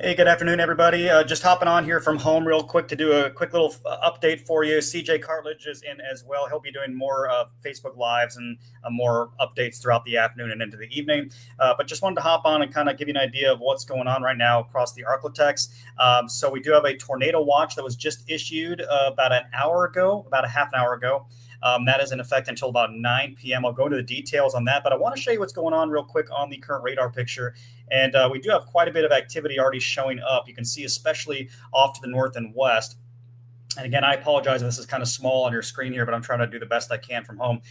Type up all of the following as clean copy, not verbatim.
Hey, good afternoon, everybody. Just hopping on here from home real quick to do a quick little update for you. CJ Cartledge is in as well. He'll be doing more Facebook Lives and more updates throughout the afternoon and into the evening. But just wanted to hop on and kind of give you an idea of what's going on right now across the Arklatex. So we do have a tornado watch that was just issued about an hour ago, about a half an hour ago. That is in effect until about 9 p.m. I'll go into the details on that, but I want to show you what's going on real quick on the current radar picture. And we do have quite a bit of activity already showing up. You can see especially off to the north and west. And again, I apologize if this is kind of small on your screen here, but I'm trying to do the best I can from home.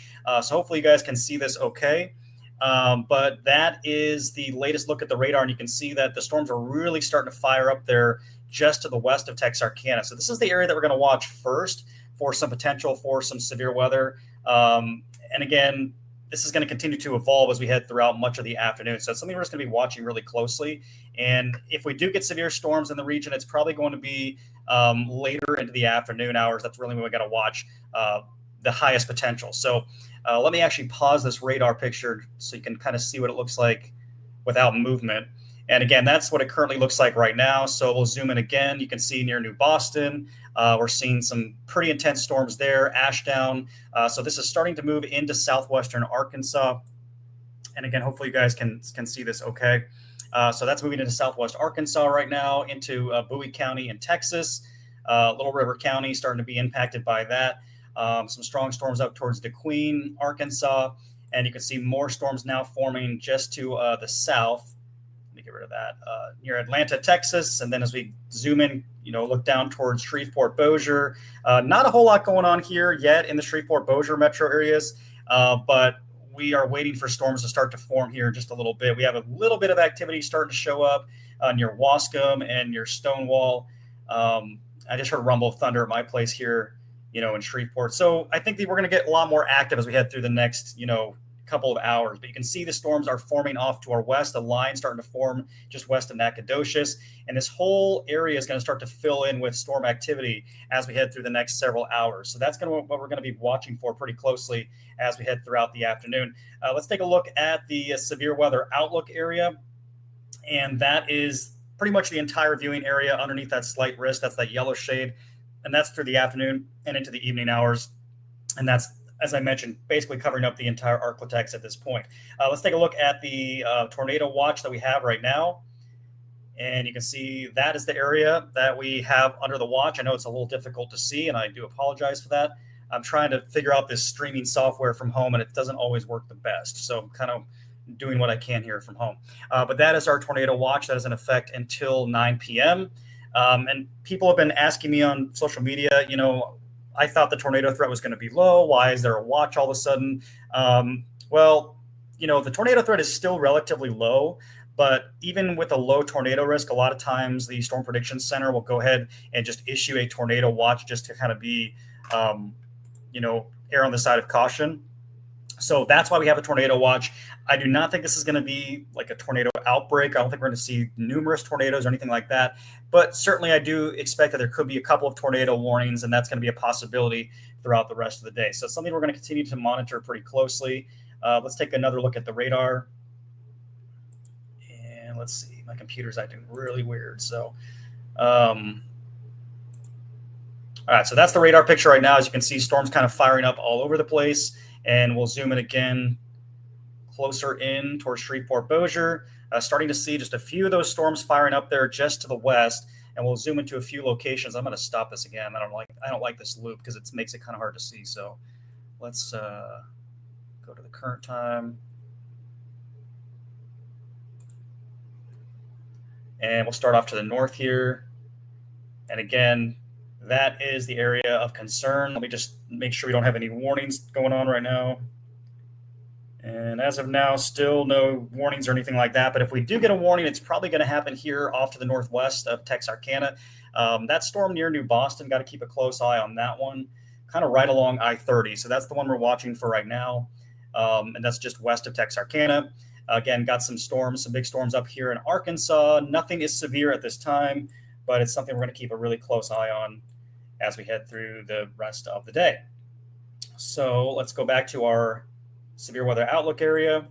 So hopefully you guys can see this okay. But that is the latest look at the radar, and you can see that the storms are really starting to fire up there just to the west of Texarkana. So this is the area that we're going to watch first for some potential for some severe weather. And again, this is going to continue to evolve as we head throughout much of the afternoon. So it's something we're just going to be watching really closely. And if we do get severe storms in the region, it's probably going to be later into the afternoon hours. That's really when we got to watch the highest potential. So let me actually pause this radar picture so you can kind of see what it looks like without movement. And again, that's what it currently looks like right now. So we'll zoom in again. You can see near New Boston, we're seeing some pretty intense storms there, Ashdown. So this is starting to move into southwestern Arkansas. And again, hopefully you guys can see this okay. So that's moving into southwest Arkansas right now, into Bowie County in Texas. Little River County starting to be impacted by that. Some strong storms up towards DeQueen, Arkansas. And you can see more storms now forming just to the south. Get rid of that near Atlanta, Texas. And then as we zoom in, look down towards Shreveport, Bossier. Not a whole lot going on here yet in the Shreveport, Bossier metro areas, but we are waiting for storms to start to form here in just a little bit. We have a little bit of activity starting to show up near Wascom and near Stonewall. I just heard rumble of thunder at my place here, in Shreveport. So I think that we're going to get a lot more active as we head through the next, couple of hours. But you can see the storms are forming off to our west. The line starting to form just west of Nacogdoches, and this whole area is going to start to fill in with storm activity as we head through the next several hours. So that's what we're going to be watching for pretty closely as we head throughout the afternoon. Let's take a look at the severe weather outlook area, and that is pretty much the entire viewing area underneath that slight risk. That's that yellow shade, and that's through the afternoon and into the evening hours, and that's, as I mentioned, basically covering up the entire Arklatex at this point. Let's take a look at the tornado watch that we have right now. And you can see that is the area that we have under the watch. I know it's a little difficult to see, and I do apologize for that. I'm trying to figure out this streaming software from home, and it doesn't always work the best. So I'm kind of doing what I can here from home. But that is our tornado watch. That is in effect until 9 p.m. And people have been asking me on social media, I thought the tornado threat was going to be low. Why is there a watch all of a sudden? Well, the tornado threat is still relatively low, but even with a low tornado risk, a lot of times the Storm Prediction Center will go ahead and just issue a tornado watch just to kind of be, err on the side of caution. So that's why we have a tornado watch. I do not think this is going to be like a tornado outbreak. I don't think we're going to see numerous tornadoes or anything like that. But certainly I do expect that there could be a couple of tornado warnings, and that's going to be a possibility throughout the rest of the day. So it's something we're going to continue to monitor pretty closely. Let's take another look at the radar. And let's see. My computer's acting really weird. So, all right. So that's the radar picture right now. As you can see, storms kind of firing up all over the place. And we'll zoom in again closer in towards Shreveport, Bossier, starting to see just a few of those storms firing up there just to the west. And we'll zoom into a few locations. I'm going to stop this again. I don't like this loop because it makes it kind of hard to see. So let's go to the current time. And we'll start off to the north here. And again, that is the area of concern. Let me just make sure we don't have any warnings going on right now. And as of now, still no warnings or anything like that. But if we do get a warning, it's probably going to happen here off to the northwest of Texarkana. That storm near New Boston, got to keep a close eye on that one, kind of right along I-30. So that's the one we're watching for right now. And that's just west of Texarkana. Again, got some big storms up here in Arkansas. Nothing is severe at this time, but it's something we're going to keep a really close eye on as we head through the rest of the day. So let's go back to our severe weather outlook area.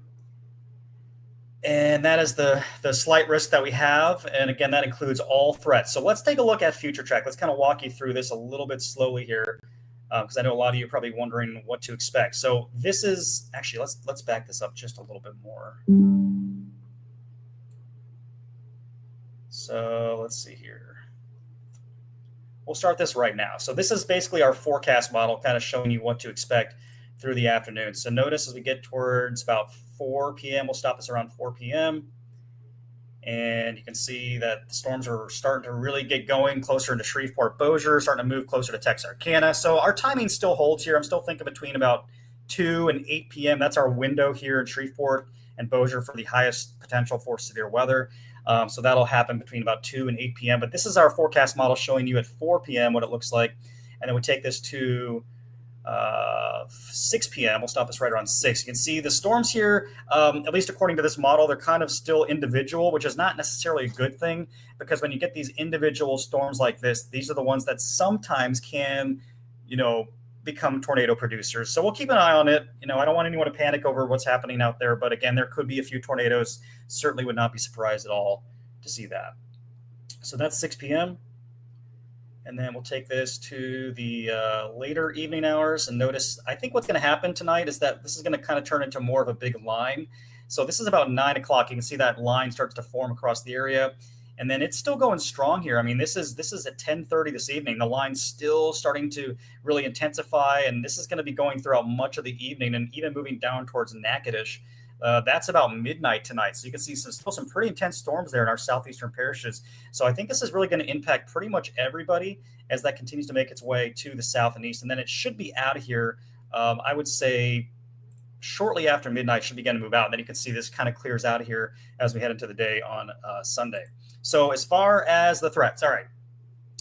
And that is the slight risk that we have. And again, that includes all threats. So let's take a look at future track. Let's kind of walk you through this a little bit slowly here, because I know a lot of you are probably wondering what to expect. So this is actually, let's back this up just a little bit more. So let's see here. We'll start this right now. So this is basically our forecast model, kind of showing you what to expect through the afternoon. So notice as we get towards about 4 p.m., we'll stop us around 4 p.m. And you can see that the storms are starting to really get going closer into Shreveport, Bossier, starting to move closer to Texarkana. So our timing still holds here. I'm still thinking between about 2 and 8 p.m. That's our window here in Shreveport and Bossier for the highest potential for severe weather. So that'll happen between about 2 and 8 p.m. But this is our forecast model showing you at 4 p.m. what it looks like. And then we take this to 6 p.m. We'll stop us right around 6. You can see the storms here, at least according to this model, they're kind of still individual, which is not necessarily a good thing, because when you get these individual storms like this, these are the ones that sometimes can, become tornado producers. So we'll keep an eye on it. I don't want anyone to panic over what's happening out there, but again, there could be a few tornadoes. Certainly would not be surprised at all to see that. So that's 6 p.m. And then we'll take this to the later evening hours. And notice, I think what's going to happen tonight is that this is going to kind of turn into more of a big line. So this is about 9 o'clock. You can see that line starts to form across the area. And then it's still going strong here. I mean, this is at 10:30 this evening. The line's still starting to really intensify, and this is going to be going throughout much of the evening and even moving down towards Natchitoches. That's about midnight tonight. So you can see still some pretty intense storms there in our southeastern parishes. So I think this is really going to impact pretty much everybody as that continues to make its way to the south and east. And then it should be out of here, I would say, shortly after midnight, should begin to move out. And then you can see this kind of clears out of here as we head into the day on Sunday. So as far as the threats, all right.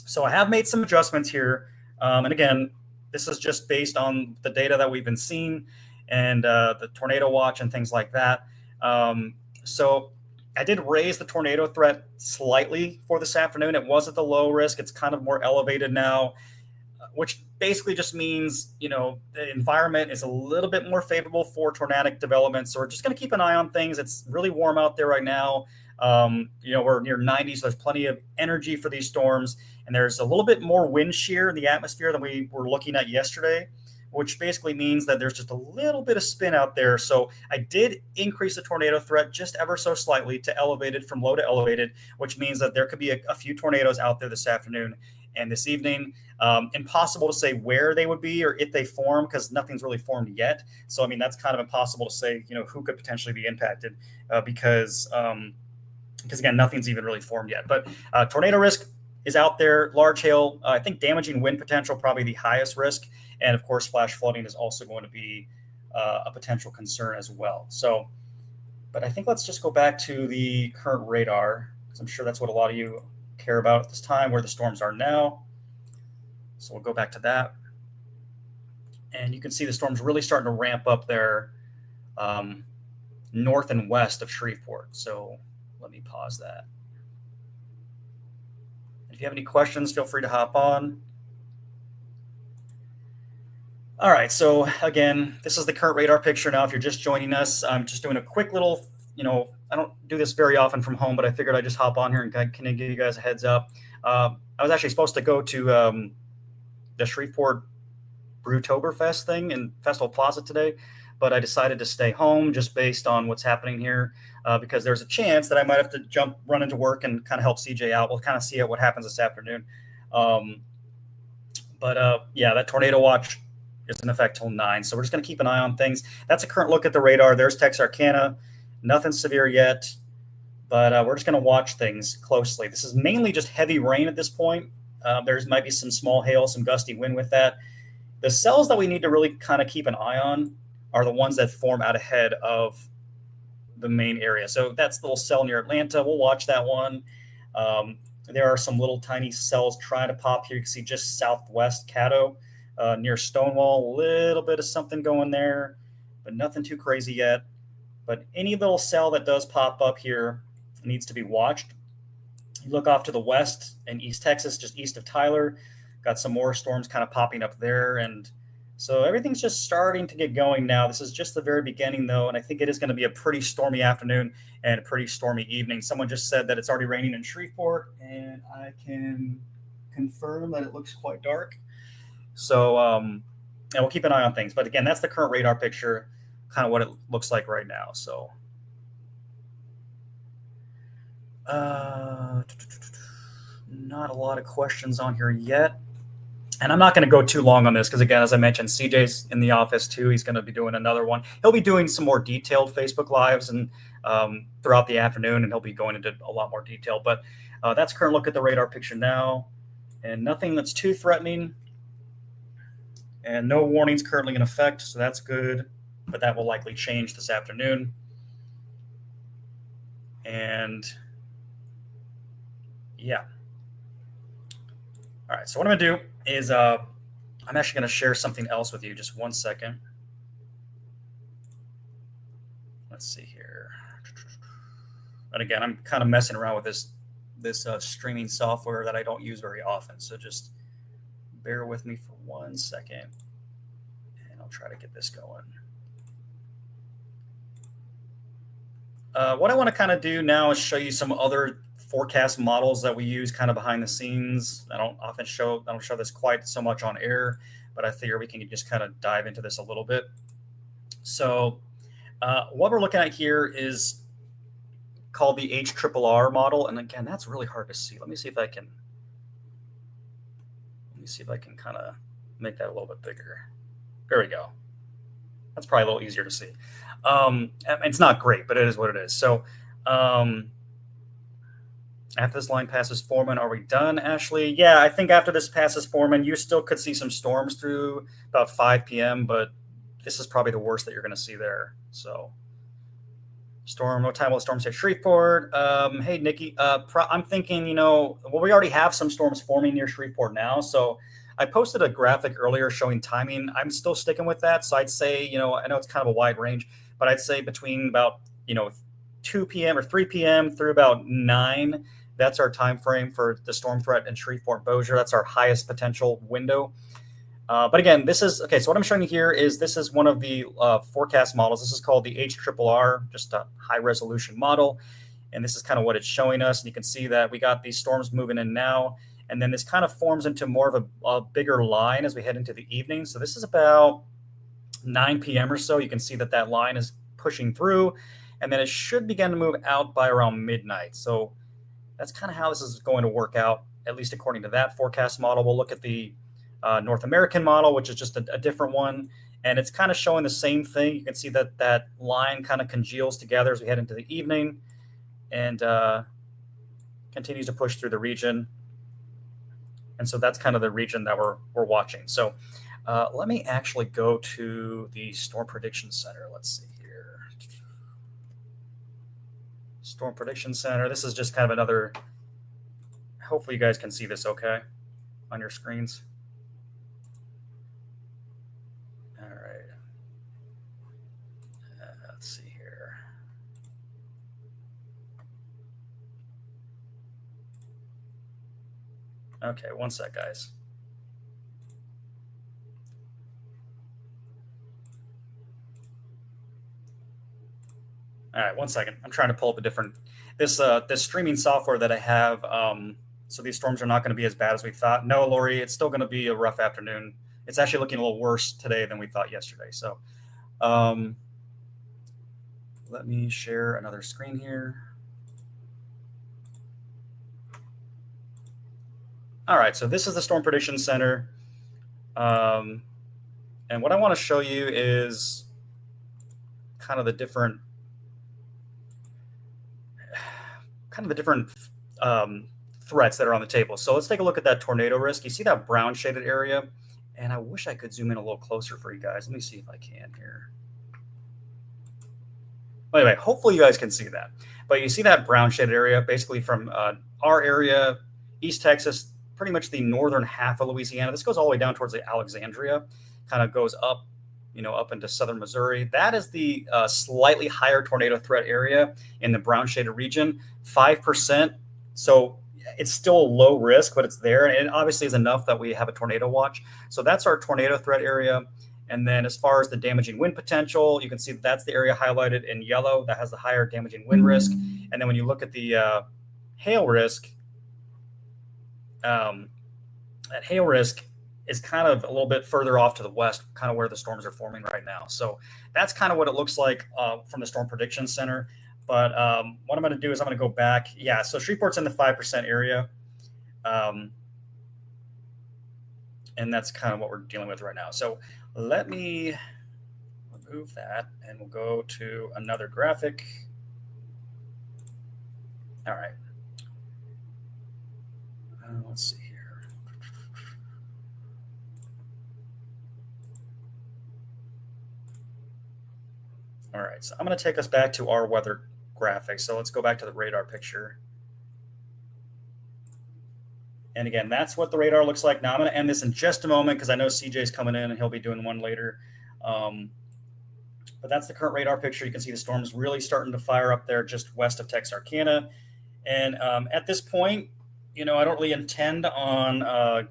So I have made some adjustments here. And again, this is just based on the data that we've been seeing and the tornado watch and things like that. So I did raise the tornado threat slightly for this afternoon. It was at the low risk. It's kind of more elevated now, which basically just means, the environment is a little bit more favorable for tornadic development. So we're just going to keep an eye on things. It's really warm out there right now. We're near 90, so there's plenty of energy for these storms. And there's a little bit more wind shear in the atmosphere than we were looking at yesterday, which basically means that there's just a little bit of spin out there. So I did increase the tornado threat just ever so slightly to elevated from low to elevated, which means that there could be a few tornadoes out there this afternoon and this evening. Impossible to say where they would be or if they form, because nothing's really formed yet. So, I mean, that's kind of impossible to say, who could potentially be impacted because again, nothing's even really formed yet. But tornado risk is out there. Large hail, I think damaging wind potential, probably the highest risk. And of course, flash flooding is also going to be a potential concern as well. So, but I think let's just go back to the current radar, because I'm sure that's what a lot of you care about at this time, where the storms are now. So we'll go back to that. And you can see the storms really starting to ramp up there north and west of Shreveport. So let me pause that. If you have any questions, feel free to hop on. All right, so again, this is the current radar picture now. If you're just joining us, I'm just doing a quick little, I don't do this very often from home, but I figured I'd just hop on here and kind of give you guys a heads up. I was actually supposed to go to the Shreveport Brewtoberfest thing in Festival Plaza today, but I decided to stay home just based on what's happening here because there's a chance that I might have to run into work and kind of help CJ out. We'll kind of see what happens this afternoon. Yeah, that tornado watch is in effect till 9. So we're just going to keep an eye on things. That's a current look at the radar. There's Texarkana. Nothing severe yet, but we're just going to watch things closely. This is mainly just heavy rain at this point. There might be some small hail, some gusty wind with that. The cells that we need to really kind of keep an eye on are the ones that form out ahead of the main area. So that's the little cell near Atlanta. We'll watch that one. There are some little tiny cells trying to pop here. You can see just southwest Caddo near Stonewall, a little bit of something going there, but nothing too crazy yet. But any little cell that does pop up here needs to be watched. You look off to the west in East Texas, just east of Tyler, got some more storms kind of popping up there. And So everything's just starting to get going now. This is just the very beginning, though, and I think it is going to be a pretty stormy afternoon and a pretty stormy evening. Someone just said that it's already raining in Shreveport, and I can confirm that it looks quite dark. So, and we'll keep an eye on things. But again, that's the current radar picture, kind of what it looks like right now. So, not a lot of questions on here yet. And I'm not going to go too long on this because, again, as I mentioned, CJ's in the office too. He's going to be doing another one. He'll be doing some more detailed Facebook Lives and throughout the afternoon, and he'll be going into a lot more detail. But that's current look at the radar picture now, and nothing that's too threatening, and no warnings currently in effect, so that's good. But that will likely change this afternoon. And yeah. All right, so what I'm going to do is I'm actually going to share something else with you. Just 1 second. Let's see here. And again, I'm kind of messing around with this streaming software that I don't use very often. So just bear with me for 1 second, and I'll try to get this going. What I want to kind of do now is show you some other forecast models that we use kind of behind the scenes. I don't show this quite so much on air, but I figure we can just kind of dive into this a little bit. So what we're looking at here is called the HRRR model. And again, that's really hard to see. Let me see if I can kind of make that a little bit bigger. There we go. That's probably a little easier to see. It's not great, but it is what it is. So after this line passes Foreman, are we done, Ashley? Yeah, I think after this passes Foreman, you still could see some storms through about 5 p.m., but this is probably the worst that you're going to see there. So storm, what time will the storms hit Shreveport? Hey, Nikki, I'm thinking, we already have some storms forming near Shreveport now. So I posted a graphic earlier showing timing. I'm still sticking with that. So I'd say, I know it's kind of a wide range, but I'd say between about, 2 p.m. or 3 p.m. through about 9. That's our time frame for the storm threat in Shreveport Bossier. That's our highest potential window. But again, this is okay. So what I'm showing you here is this is one of the forecast models. This is called the HRRR, just a high resolution model. And this is kind of what it's showing us. And you can see that we got these storms moving in now. And then this kind of forms into more of a bigger line as we head into the evening. So this is about 9 p.m. or so. You can see that line is pushing through. And then it should begin to move out by around midnight. So that's kind of how this is going to work out, at least according to that forecast model. We'll look at the North American model, which is just a different one. And it's kind of showing the same thing. You can see that line kind of congeals together as we head into the evening and continues to push through the region. And so that's kind of the region that we're watching. So let me actually go to the Storm Prediction Center. Let's see here. Storm Prediction Center. This is just kind of another, hopefully you guys can see this okay on your screens. All right. Let's see here. Okay, 1 sec, guys. All right, 1 second. I'm trying to pull up this streaming software that I have. So these storms are not going to be as bad as we thought. No, Lori, it's still going to be a rough afternoon. It's actually looking a little worse today than we thought yesterday. So let me share another screen here. All right, so this is the Storm Prediction Center. And what I want to show you is kind of the different threats that are on the table. So let's take a look at that tornado risk. You see that brown shaded area? And I wish I could zoom in a little closer for you guys. Let me see if I can here. Well, anyway, hopefully you guys can see that. But you see that brown shaded area, basically from our area, East Texas, pretty much the northern half of Louisiana. This goes all the way down towards the Alexandria, kind of goes up, up into southern Missouri. That is the slightly higher tornado threat area in the brown shaded region, 5%. So it's still low risk, but it's there. And it obviously is enough that we have a tornado watch. So that's our tornado threat area. And then as far as the damaging wind potential, you can see that's the area highlighted in yellow that has the higher damaging wind risk. And then when you look at the hail risk, that hail risk is kind of a little bit further off to the west, kind of where the storms are forming right now. So that's kind of what it looks like from the Storm Prediction Center. But what I'm going to do is I'm going to go back. Yeah, so Shreveport's in the 5% area. And that's kind of what we're dealing with right now. So let me remove that, and we'll go to another graphic. All right. Let's see here. All right, so I'm going to take us back to our weather graphic. So let's go back to the radar picture. And again, that's what the radar looks like. Now I'm going to end this in just a moment because I know CJ's coming in and he'll be doing one later. But that's the current radar picture. You can see the storm's really starting to fire up there just west of Texarkana. And at this point, I don't really intend on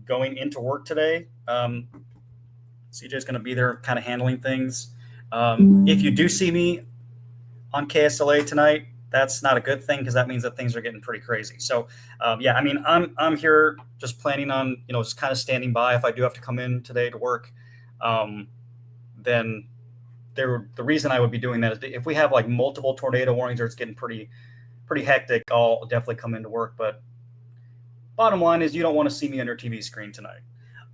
going into work today. CJ's going to be there kind of handling things. If you do see me on KSLA tonight, that's not a good thing because that means that things are getting pretty crazy. So, yeah, I mean, I'm here just planning on, just kind of standing by. If I do have to come in today to work, then the reason I would be doing that is if we have like multiple tornado warnings or it's getting pretty hectic, I'll definitely come into work. But bottom line is you don't want to see me on your TV screen tonight.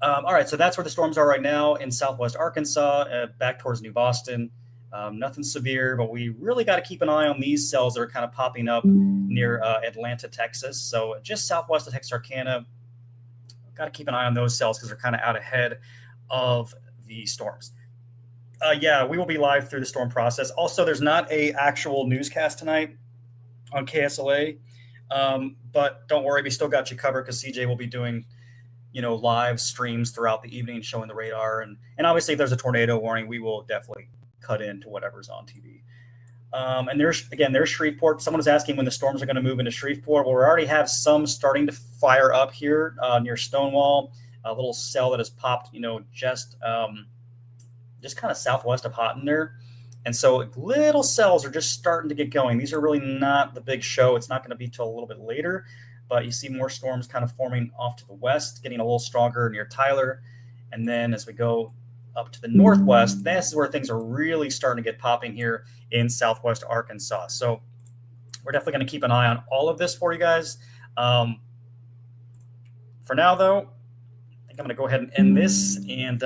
All right, so that's where the storms are right now in southwest Arkansas, back towards New Boston. Nothing severe, but we really got to keep an eye on these cells that are kind of popping up near Atlanta, Texas. So just southwest of Texarkana, got to keep an eye on those cells because they're kind of out ahead of the storms. Yeah, we will be live through the storm process. Also, there's not a actual newscast tonight on KSLA, but don't worry, we still got you covered because CJ will be doing live streams throughout the evening showing the radar. And obviously, if there's a tornado warning, we will definitely cut into whatever's on TV. And there's Shreveport. Someone was asking when the storms are going to move into Shreveport. Well, we already have some starting to fire up here near Stonewall, a little cell that has popped, just kind of southwest of Houghton there. And so little cells are just starting to get going. These are really not the big show. It's not going to be till a little bit later, but you see more storms kind of forming off to the west, getting a little stronger near Tyler. And then as we go up to the northwest, this is where things are really starting to get popping here in southwest Arkansas. So we're definitely going to keep an eye on all of this for you guys. For now, though, I think I'm going to go ahead and end this. And,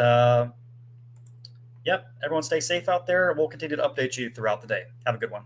yep, everyone stay safe out there. We'll continue to update you throughout the day. Have a good one.